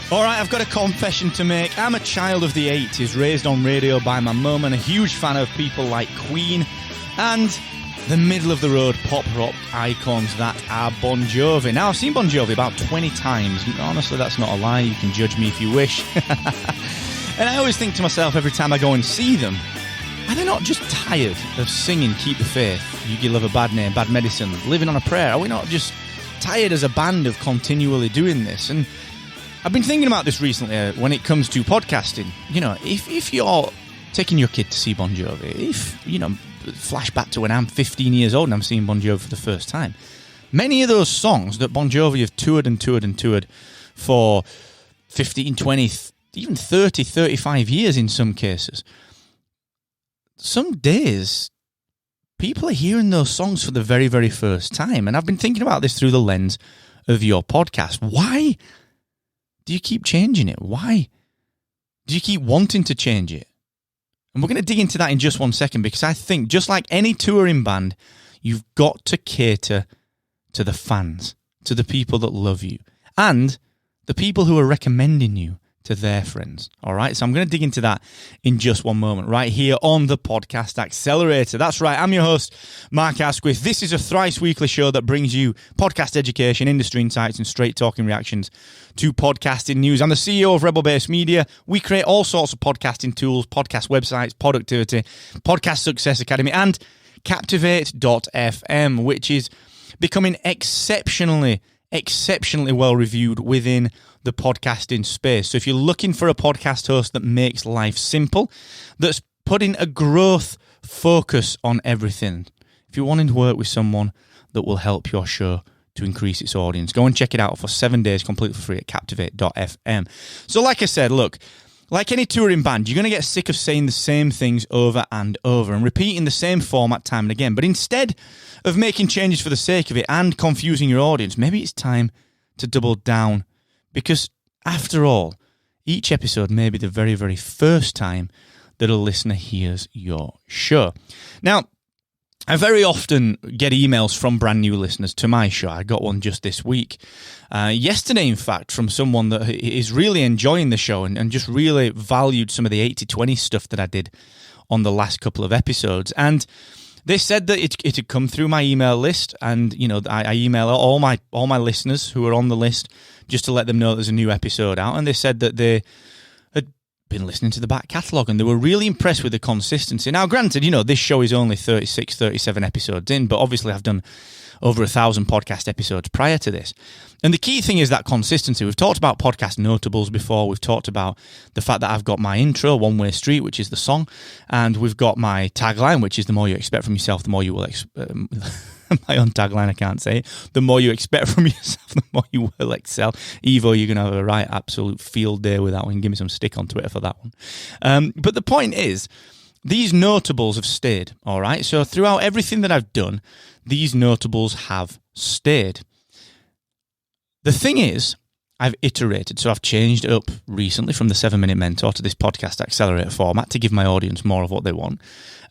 All right, I've got a confession to make. I'm a child of the 80s, raised on radio by my mum and a huge fan of people like Queen and the middle-of-the-road pop-rock icons that are Bon Jovi. Now, I've seen Bon Jovi about 20 times. Honestly, that's not a lie. You can judge me if you wish. And I always think to myself every time I go and see them, are they not just tired of singing Keep the Faith, You Give Love a Bad Name, Bad Medicine, Living on a Prayer? Are we not just tired as a band of continually doing this? And I've been thinking about this recently when it comes to podcasting. You know, if you're taking your kid to see Bon Jovi, flash back to when I'm 15 years old and I'm seeing Bon Jovi for the first time, many of those songs that Bon Jovi have toured for 15, 20, even 30, 35 years in some cases, some days people are hearing those songs for the very, very first time. And I've been thinking about this through the lens of your podcast. Why do you keep changing it? Why do you keep wanting to change it? And we're going to dig into that in just 1 second, because I think just like any touring band, you've got to cater to the fans, to the people that love you, and the people who are recommending you to their friends. All right, so I'm going to dig into that in just one moment, right here on the Podcast Accelerator. That's right, I'm your host, Mark Asquith. This is a thrice-weekly show that brings you podcast education, industry insights, and straight-talking reactions to podcasting news. I'm the CEO of Rebel Base Media. We create all sorts of podcasting tools, podcast websites, productivity, Podcast Success Academy, and Captivate.fm, which is becoming exceptionally well-reviewed within the podcasting space. So if you're looking for a podcast host that makes life simple, that's putting a growth focus on everything, if you're wanting to work with someone that will help your show to increase its audience, go and check it out for 7 days completely for free at Captivate.fm. So like I said, look, like any touring band, you're going to get sick of saying the same things over and over and repeating the same format time and again. But instead of making changes for the sake of it and confusing your audience, maybe it's time to double down. Because after all, each episode may be the very, very first time that a listener hears your show. Now, I very often get emails from brand new listeners to my show. I got one just this week. Yesterday, in fact, from someone that is really enjoying the show and just really valued some of the 80-20 stuff that I did on the last couple of episodes. And they said that it had come through my email list, and I email all my listeners who are on the list just to let them know there's a new episode out. And they said that they had been listening to the back catalogue and they were really impressed with the consistency. Now, granted, this show is only 36, 37 episodes in, but obviously I've done over 1,000 podcast episodes prior to this. And the key thing is that consistency. We've talked about podcast notables before. We've talked about the fact that I've got my intro, One Way Street, which is the song, and we've got my tagline, which is the more you expect from yourself, the more you will my own tagline, I can't say it. The more you expect from yourself, the more you will excel. Evo, you're going to have a right absolute field day with that one. Give me some stick on Twitter for that one. But the point is, these notables have stayed, all right? So throughout everything that I've done, these notables have stayed. The thing is, I've iterated. So I've changed it up recently from the 7-Minute Mentor to this Podcast Accelerator format to give my audience more of what they want.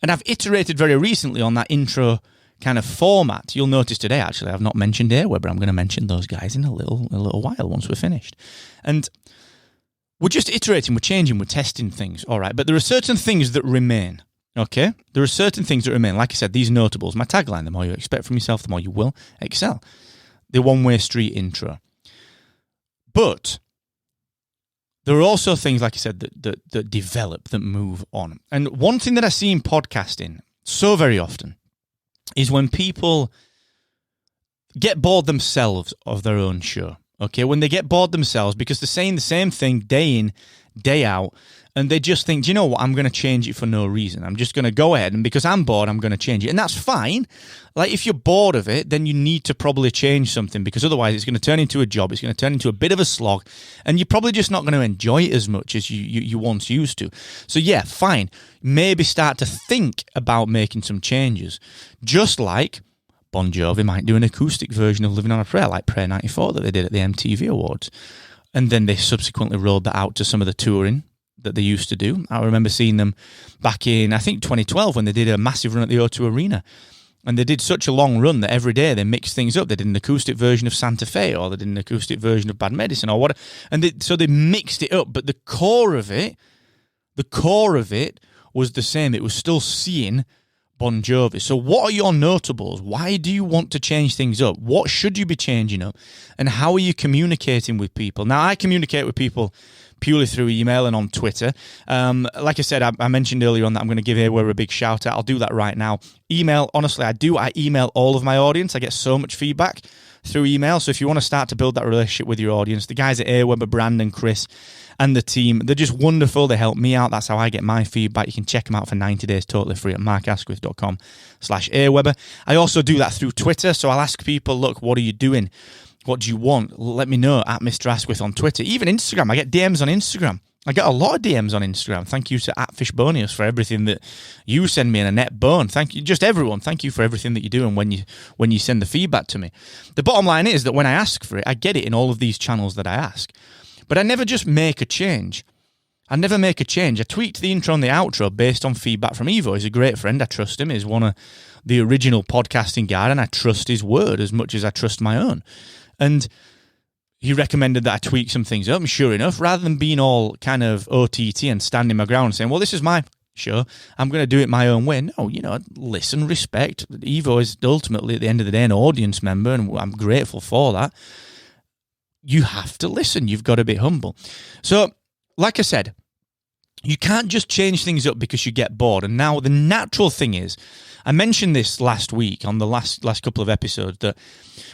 And I've iterated very recently on that intro kind of format. You'll notice today, actually, I've not mentioned AWeber. I'm going to mention those guys in a little while once we're finished. And we're just iterating, we're changing, we're testing things, all right? But there are certain things that remain, okay? There are certain things that remain. Like I said, these notables, my tagline, the more you expect from yourself, the more you will excel. The One Way Street intro. But there are also things, like I said, that develop, that move on. And one thing that I see in podcasting so very often is when people get bored themselves of their own show. Okay, when they get bored themselves because they're saying the same thing day in, day out, and they just think, do you know what, I'm going to change it for no reason. I'm just going to go ahead, and because I'm bored, I'm going to change it. And that's fine. Like, if you're bored of it, then you need to probably change something, because otherwise it's going to turn into a job, it's going to turn into a bit of a slog, and you're probably just not going to enjoy it as much as you once used to. So yeah, fine. Maybe start to think about making some changes. Just like Bon Jovi might do an acoustic version of Living on a Prayer, like Prayer 94 that they did at the MTV Awards. And then they subsequently rolled that out to some of the touring that they used to do. I remember seeing them back in, I think, 2012 when they did a massive run at the O2 Arena. And they did such a long run that every day they mixed things up. They did an acoustic version of Santa Fe, or they did an acoustic version of Bad Medicine, or what. And so they mixed it up. But the core of it was the same. It was still seeing Bon Jovi. So what are your notables? Why do you want to change things up? What should you be changing up? And how are you communicating with people? Now, I communicate with people purely through email and on Twitter. Like I said, I mentioned earlier on that I'm going to give AWeber a big shout out. I'll do that right now. Email, honestly, I email all of my audience. I get so much feedback through email. So if you want to start to build that relationship with your audience, the guys at AWeber, Brandon, Chris, and the team, they're just wonderful. They help me out. That's how I get my feedback. You can check them out for 90 days totally free at markasquith.com/AWeber. I also do that through Twitter. So I'll ask people, look, what are you doing? What do you want? Let me know at Mr. Asquith on Twitter. Even Instagram. I get DMs on Instagram. I get a lot of DMs on Instagram. Thank you to @Fishbonius for everything that you send me in a net bone. Thank you, just everyone. Thank you for everything that you do and when you send the feedback to me. The bottom line is that when I ask for it, I get it in all of these channels that I ask. But I never just make a change. I tweaked the intro and the outro based on feedback from Evo. He's a great friend. I trust him. He's one of the original podcasting guys, and I trust his word as much as I trust my own. And he recommended that I tweak some things up. And sure enough, rather than being all kind of OTT and standing my ground and saying, well, this is my show, I'm going to do it my own way. No, listen, respect. Evo is ultimately, at the end of the day, an audience member, and I'm grateful for that. You have to listen. You've got to be humble. So, like I said, you can't just change things up because you get bored. And now the natural thing is, I mentioned this last week on the last couple of episodes, that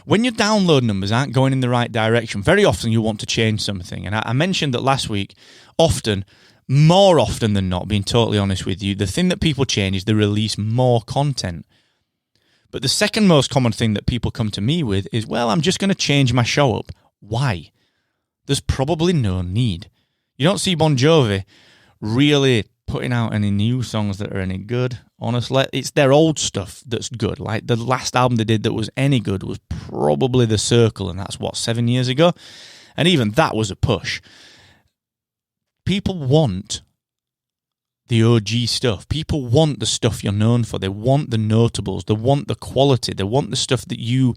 when your download numbers aren't going in the right direction, very often you want to change something. And I mentioned that last week, more often than not, being totally honest with you, the thing that people change is they release more content. But the second most common thing that people come to me with is, well, I'm just going to change my show up. Why? There's probably no need. You don't see Bon Jovi really putting out any new songs that are any good, honestly. It's their old stuff that's good. Like the last album they did that was any good was probably The Circle, and that's 7 years ago? And even that was a push. People want the OG stuff. People want the stuff you're known for. They want the notables. They want the quality. They want the stuff that you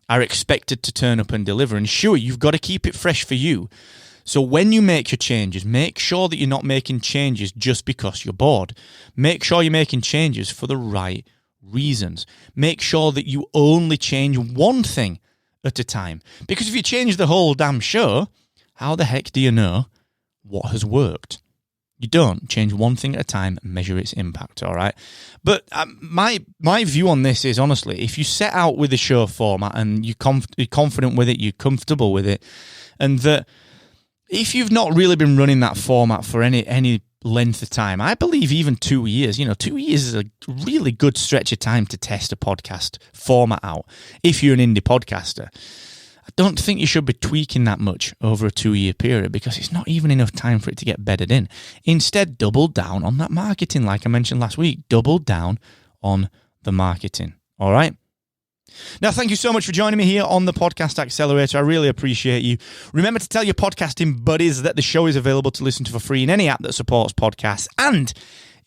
are expected to turn up and deliver. And sure, you've got to keep it fresh for you. So when you make your changes, make sure that you're not making changes just because you're bored. Make sure you're making changes for the right reasons. Make sure that you only change one thing at a time. Because if you change the whole damn show, how the heck do you know what has worked? You don't. Change one thing at a time and measure its impact, all right? But my view on this is, honestly, if you set out with a show format and you're confident with it, you're comfortable with it, and that if you've not really been running that format for any length of time, I believe even 2 years, 2 years is a really good stretch of time to test a podcast format out if you're an indie podcaster. I don't think you should be tweaking that much over a 2-year period because it's not even enough time for it to get bedded in. Instead, double down on that marketing, like I mentioned last week. Double down on the marketing, all right? Now, thank you so much for joining me here on the Podcast Accelerator. I really appreciate you. Remember to tell your podcasting buddies that the show is available to listen to for free in any app that supports podcasts. And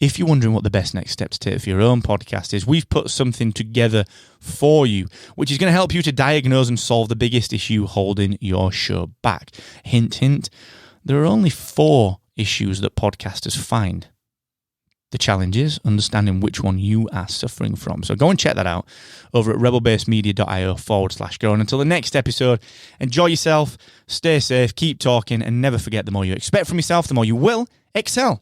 if you're wondering what the best next step to take for your own podcast is, we've put something together for you, which is going to help you to diagnose and solve the biggest issue holding your show back. Hint, hint, there are only 4 issues that podcasters find. The challenge is understanding which one you are suffering from. So go and check that out over at rebelbasemedia.io/grow. And until the next episode, enjoy yourself, stay safe, keep talking, and never forget, the more you expect from yourself, the more you will excel.